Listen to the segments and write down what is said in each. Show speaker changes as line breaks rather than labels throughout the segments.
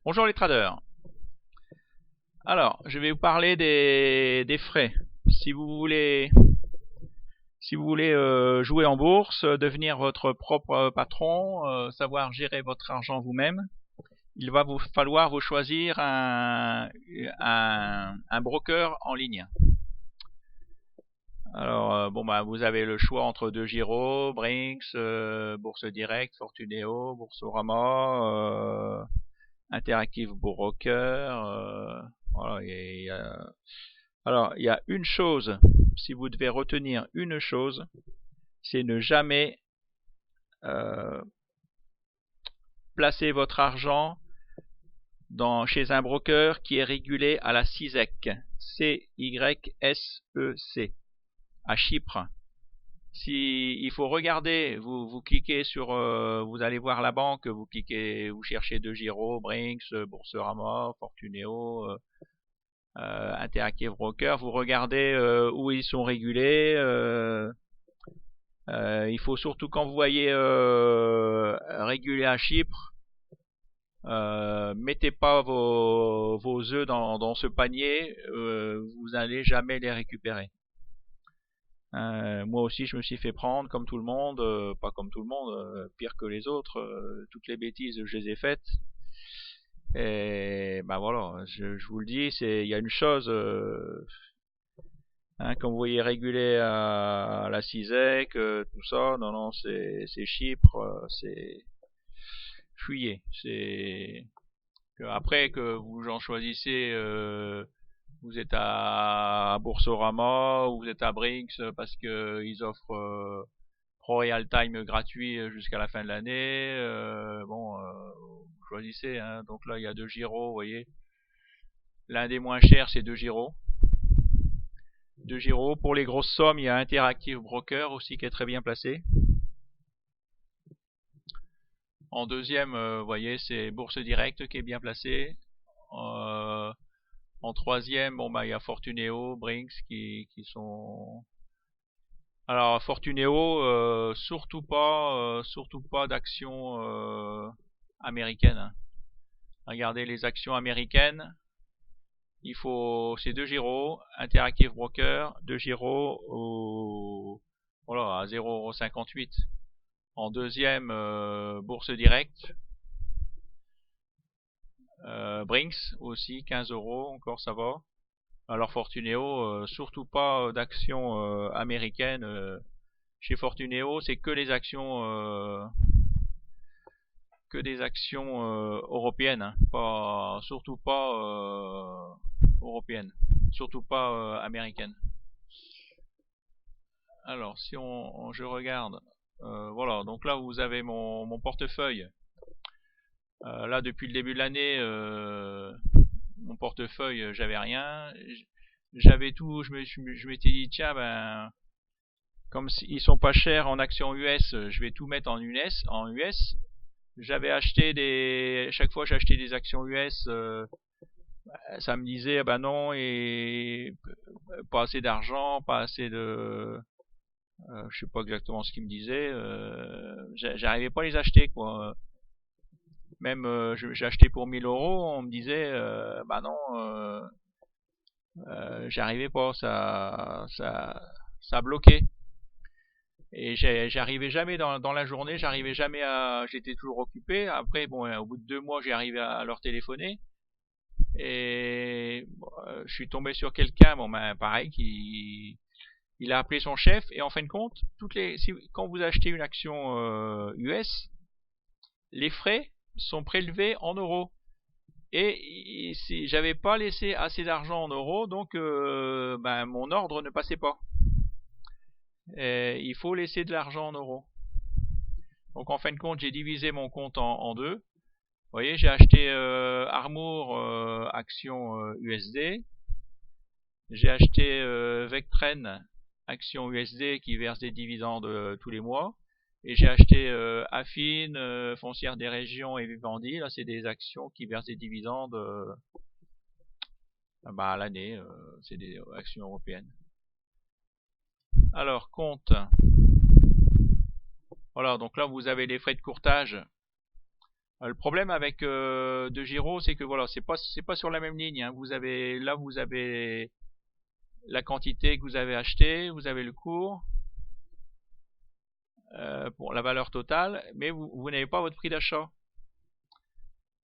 Bonjour les traders. Alors, je vais vous parler des frais. Si vous voulez, jouer en bourse, devenir votre propre patron, savoir gérer votre argent vous-même, il va vous falloir vous choisir un broker en ligne. Alors, vous avez le choix entre DEGIRO, Brinks, Bourse Direct, Fortuneo, Boursorama, Interactive Broker. Voilà, alors, il y a une chose, si vous devez retenir une chose, c'est ne jamais placer votre argent chez un broker qui est régulé à la CYSEC, C-Y-S-E-C, à Chypre. Il faut regarder, vous cliquez sur, vous allez voir la banque, vous cherchez DEGIRO, Brinks, Boursorama, Fortuneo, Interactive Broker, vous regardez où ils sont régulés. Il faut surtout, quand vous voyez régulé à Chypre, mettez pas vos œufs dans ce panier, vous n'allez jamais les récupérer. Moi aussi je me suis fait prendre comme tout le monde, pas comme tout le monde, pire que les autres, toutes les bêtises je les ai faites. Et ben voilà, je vous le dis, il y a une chose, quand vous voyez réguler à la CISEC, tout ça, non, c'est Chypre, c'est fuyez. Après que vous en choisissez, vous êtes à Boursorama ou vous êtes à Brinks parce que ils offrent Pro Real Time gratuit jusqu'à la fin de l'année. Vous choisissez. Donc là, il y a DEGIRO, vous voyez. L'un des moins chers, c'est DEGIRO. DEGIRO. Pour les grosses sommes, il y a Interactive Broker aussi qui est très bien placé. En deuxième, vous voyez, c'est Bourse Direct qui est bien placé. En troisième, il y a Fortuneo, Brinks qui sont... Alors Fortuneo, surtout pas d'actions américaines. Regardez les actions américaines. C'est DEGIRO, Interactive Broker, DEGIRO voilà, à 0,58. En deuxième, Bourse Direct. Brinks aussi, 15 euros, encore ça va. Alors Fortuneo, surtout pas d'actions américaines. Chez Fortuneo, c'est que les actions européennes, surtout pas européennes, surtout pas américaines. Alors si je regarde, voilà, donc là vous avez mon portefeuille. Là depuis le début de l'année, mon portefeuille, j'avais rien, j'avais tout, je m'étais dit tiens comme ils sont pas chers en actions US, je vais tout mettre en US. J'avais acheté chaque fois j'achetais des actions US, ça me disait non, et pas assez d'argent, pas assez de, je sais pas exactement ce qu'il me disait, j'arrivais pas à les acheter quoi. Même j'ai acheté pour 1000 euros, on me disait non, j'arrivais pas, ça bloquait. Et j'arrivais jamais dans la journée, j'étais toujours occupé. Après, au bout de 2 mois, j'ai arrivé à leur téléphoner. Et je suis tombé sur quelqu'un, pareil, il a appelé son chef. Et en fin de compte, quand vous achetez une action US, les frais sont prélevés en euros. Et j'avais pas laissé assez d'argent en euros, donc mon ordre ne passait pas. Et il faut laisser de l'argent en euros. Donc en fin de compte, j'ai divisé mon compte en deux. Vous voyez, j'ai acheté Armour action USD. J'ai acheté Vectren action USD qui verse des dividendes tous les mois. Et j'ai acheté Affine, Foncière des Régions et Vivendi. Là, c'est des actions qui versent des dividendes à l'année. C'est des actions européennes. Alors, compte. Voilà, donc là, vous avez les frais de courtage. Le problème avec De Giro, c'est que voilà, c'est pas sur la même ligne, hein. Vous avez la quantité que vous avez achetée, vous avez le cours pour la valeur totale, mais vous n'avez pas votre prix d'achat.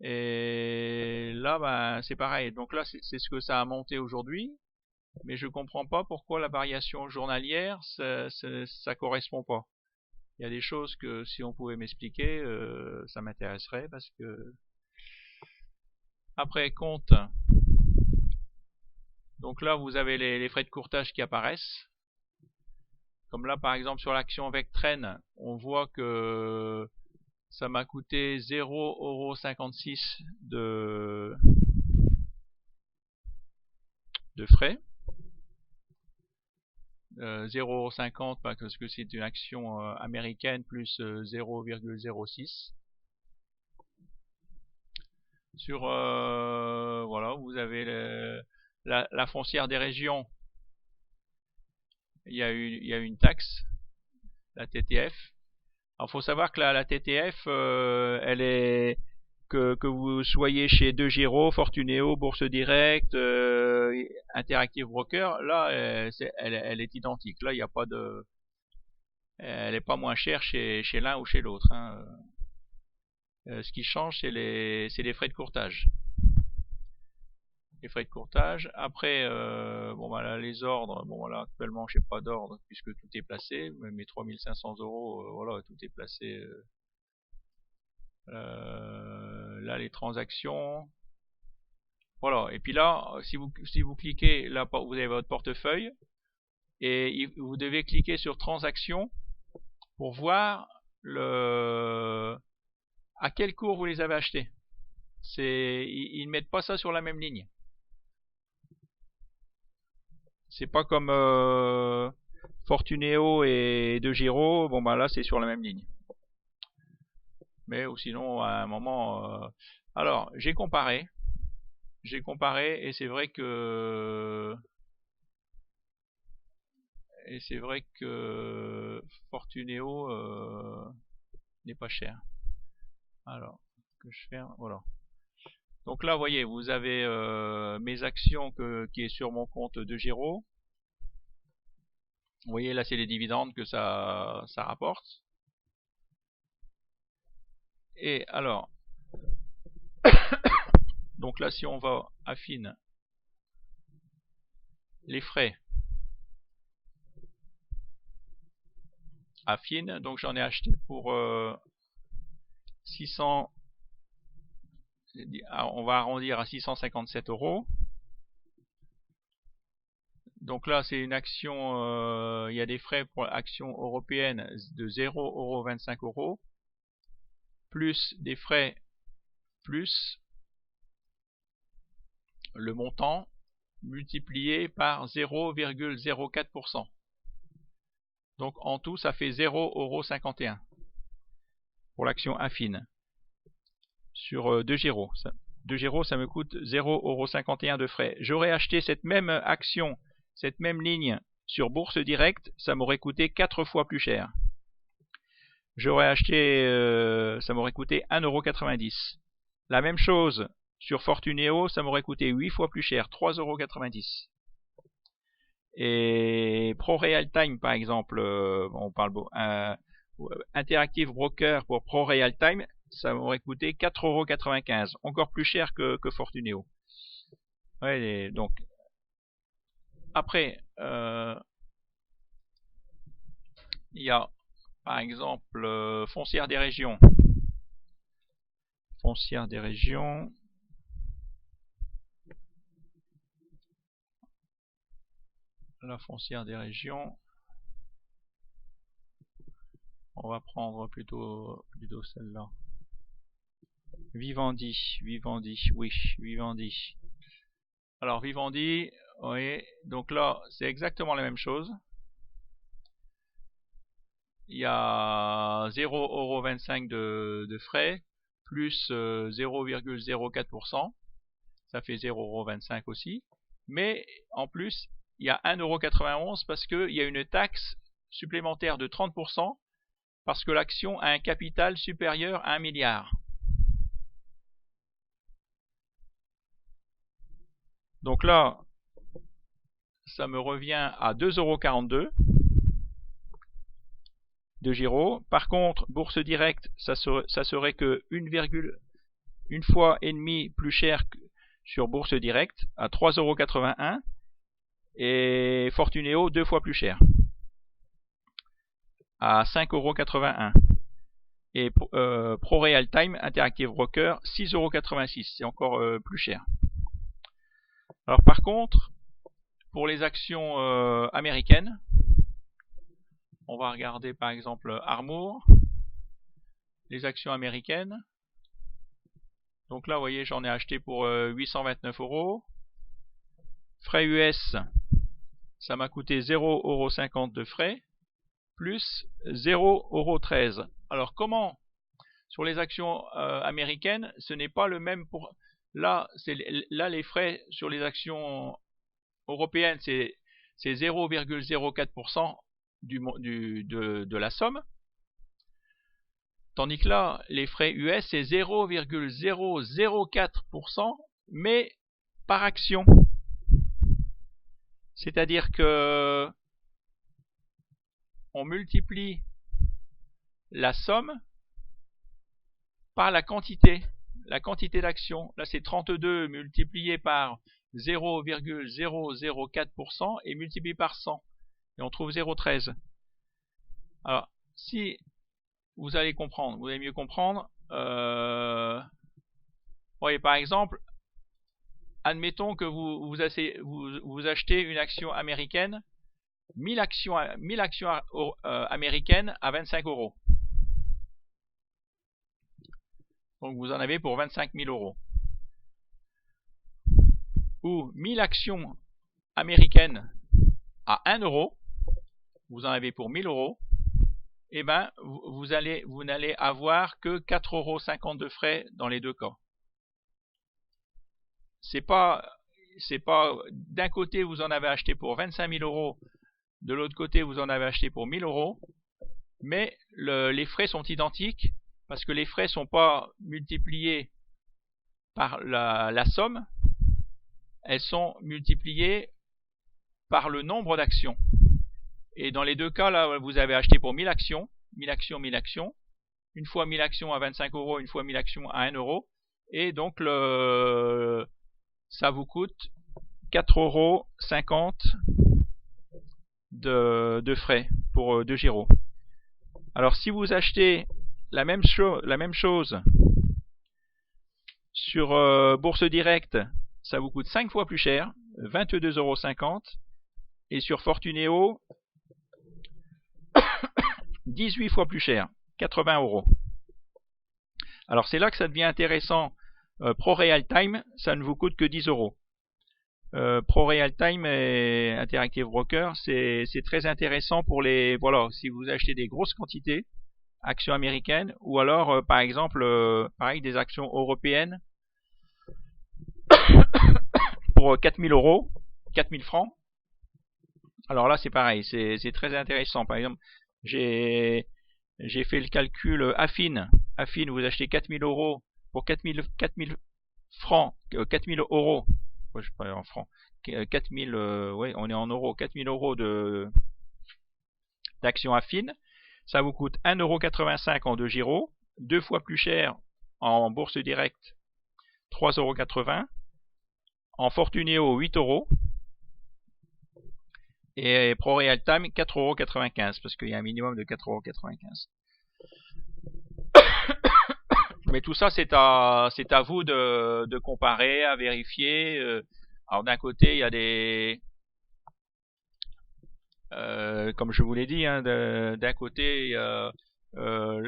Et là, ben, c'est pareil. Donc là, c'est ce que ça a monté aujourd'hui, mais je comprends pas pourquoi la variation journalière, ça correspond pas. Il y a des choses que si on pouvait m'expliquer, ça m'intéresserait parce que après compte. Donc là, vous avez les frais de courtage qui apparaissent. Comme là, par exemple, sur l'action Vectren, on voit que ça m'a coûté 0,56 € de frais. 0,50 parce que c'est une action américaine plus 0,06. Sur voilà, vous avez la foncière des régions. Il y a une taxe, la TTF. Alors, faut savoir que la TTF, elle est que vous soyez chez De Giro, Fortuneo, Bourse Direct, Interactive Broker, là, elle est identique. Là, il n'y a pas de, elle n'est pas moins chère chez l'un ou chez l'autre, hein. Ce qui change, c'est les frais de courtage. Les frais de courtage. Après, bon voilà, les ordres. Bon voilà, actuellement, je n'ai pas d'ordre puisque tout est placé. Mes 3500 €, voilà, tout est placé. Là, les transactions. Voilà. Et puis là, si vous cliquez, là, vous avez votre portefeuille et vous devez cliquer sur transactions pour voir à quel cours vous les avez achetés. Ils ne mettent pas ça sur la même ligne. C'est pas comme Fortuneo et De Giro. Bon bah là c'est sur la même ligne. Mais ou sinon à un moment. Alors j'ai comparé et c'est vrai que Fortuneo n'est pas cher. Alors que je fais, voilà. Donc là, vous voyez, vous avez mes actions qui est sur mon compte De Giro. Vous voyez, là, c'est les dividendes que ça rapporte. Et alors, donc là, si on va affine les frais, affine, donc j'en ai acheté pour 600. On va arrondir à 657 €. Donc là, c'est une action, il y a des frais pour l'action européenne de 0,25 €, plus des frais, plus le montant multiplié par 0,04%. Donc en tout, ça fait 0,51 € pour l'action affine. Sur De Giro. De Giro, ça me coûte 0,51 € de frais. J'aurais acheté cette même action, cette même ligne sur Bourse Direct, ça m'aurait coûté 4 fois plus cher. J'aurais acheté, ça m'aurait coûté 1,90 €. La même chose sur Fortuneo, ça m'aurait coûté 8 fois plus cher, 3,90 €. Et Pro Real Time, par exemple, on parle Interactive Broker pour Pro Real Time, ça m'aurait coûté 4,95 €, encore plus cher que Fortuneo. Ouais, donc après, il y a par exemple Foncière des régions. Foncière des régions. La foncière des régions. On va prendre plutôt celle-là. Vivendi, oui, Vivendi. Alors Vivendi, oui, donc là c'est exactement la même chose. Il y a 0,25 € de frais, plus 0,04%, ça fait 0,25 € aussi. Mais en plus, il y a 1,91 € parce qu'il y a une taxe supplémentaire de 30%, parce que l'action a un capital supérieur à 1 milliard. Donc là, ça me revient à 2,42 € de Giro. Par contre, Bourse Directe, ça serait que une fois et demi plus cher que sur Bourse Directe, à 3,81 €, et Fortuneo 2 fois plus cher, à 5,81 €. Et Pro Real Time Interactive Broker 6,86 €, c'est encore plus cher. Alors par contre, pour les actions américaines, on va regarder par exemple Armour, les actions américaines. Donc là, vous voyez, j'en ai acheté pour 829 €. Frais US, ça m'a coûté 0,50 € de frais, plus 0,13 €. Alors comment, sur les actions américaines, ce n'est pas le même pour... Là, les frais sur les actions européennes, c'est 0,04% de la somme. Tandis que là, les frais US, c'est 0,004%, mais par action. C'est-à-dire que on multiplie la somme par la quantité d'actions. Là, c'est 32 multiplié par 0,004% et multiplié par 100. Et on trouve 0,13. Alors, si vous allez comprendre, vous allez mieux comprendre, voyez, par exemple, admettons que vous achetez une action américaine, 1000 actions américaines à 25 €. Donc vous en avez pour 25 000 €. Ou 1000 actions américaines à 1 €, vous en avez pour 1000 €. Et ben vous n'allez avoir que 4,50 € de frais dans les deux cas. C'est pas d'un côté vous en avez acheté pour 25 000 €, de l'autre côté vous en avez acheté pour 1000 €, mais les frais sont identiques parce que les frais sont pas multipliés par la somme, elles sont multipliées par le nombre d'actions. Et dans les deux cas, là, vous avez acheté pour 1000 actions, 1000 actions, 1000 actions, une fois 1000 actions à 25 €, une fois 1000 actions à 1 €, et donc ça vous coûte 4,50 € de frais pour 2 Giro. Alors si vous achetez la même chose sur Bourse Directe, ça vous coûte 5 fois plus cher, 22,50 €, et sur Fortuneo, 18 fois plus cher, 80 €. Alors c'est là que ça devient intéressant. Pro Real Time, ça ne vous coûte que 10 €. Pro Real Time et Interactive Broker, c'est très intéressant pour les... Voilà, si vous achetez des grosses quantités, actions américaines, ou alors par exemple, pareil, des actions européennes pour 4000 €, 4000 francs. Alors là, c'est pareil, c'est très intéressant. Par exemple, j'ai fait le calcul Affin. Affin, vous achetez 4000 € pour 4000 francs, 4000 €. Ouais, je parle en francs. 4000, ouais, on est en euros. 4000 € d'actions Affin. Ça vous coûte 1,85 € en 2 Giro, 2 fois plus cher en Bourse Directe, 3,80 €. En Fortuneo, 8 €. Et Pro Real Time, 4,95 € parce qu'il y a un minimum de 4,95 €. Mais tout ça, c'est à vous de comparer, à vérifier. Alors d'un côté, il y a des... comme je vous l'ai dit, hein, d'un côté, là,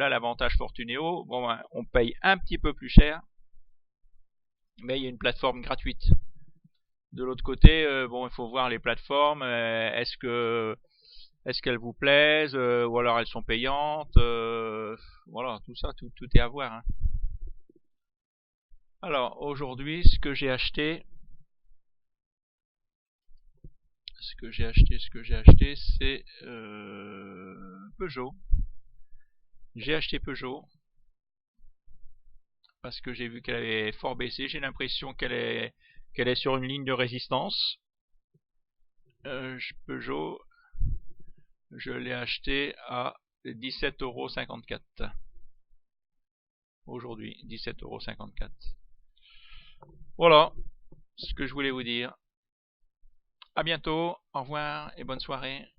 l'avantage Fortuneo, bon, ben, on paye un petit peu plus cher, mais il y a une plateforme gratuite. De l'autre côté, bon, il faut voir les plateformes. Est-ce qu'elles vous plaisent, ou alors elles sont payantes. Voilà, tout ça, tout est à voir. Hein. Alors aujourd'hui, ce que j'ai acheté, c'est Peugeot. J'ai acheté Peugeot parce que j'ai vu qu'elle avait fort baissé. J'ai l'impression qu'elle qu'elle est sur une ligne de résistance. Peugeot, je l'ai acheté à 17,54 € aujourd'hui, 17,54 €. Voilà ce que je voulais vous dire. À bientôt, au revoir et bonne soirée.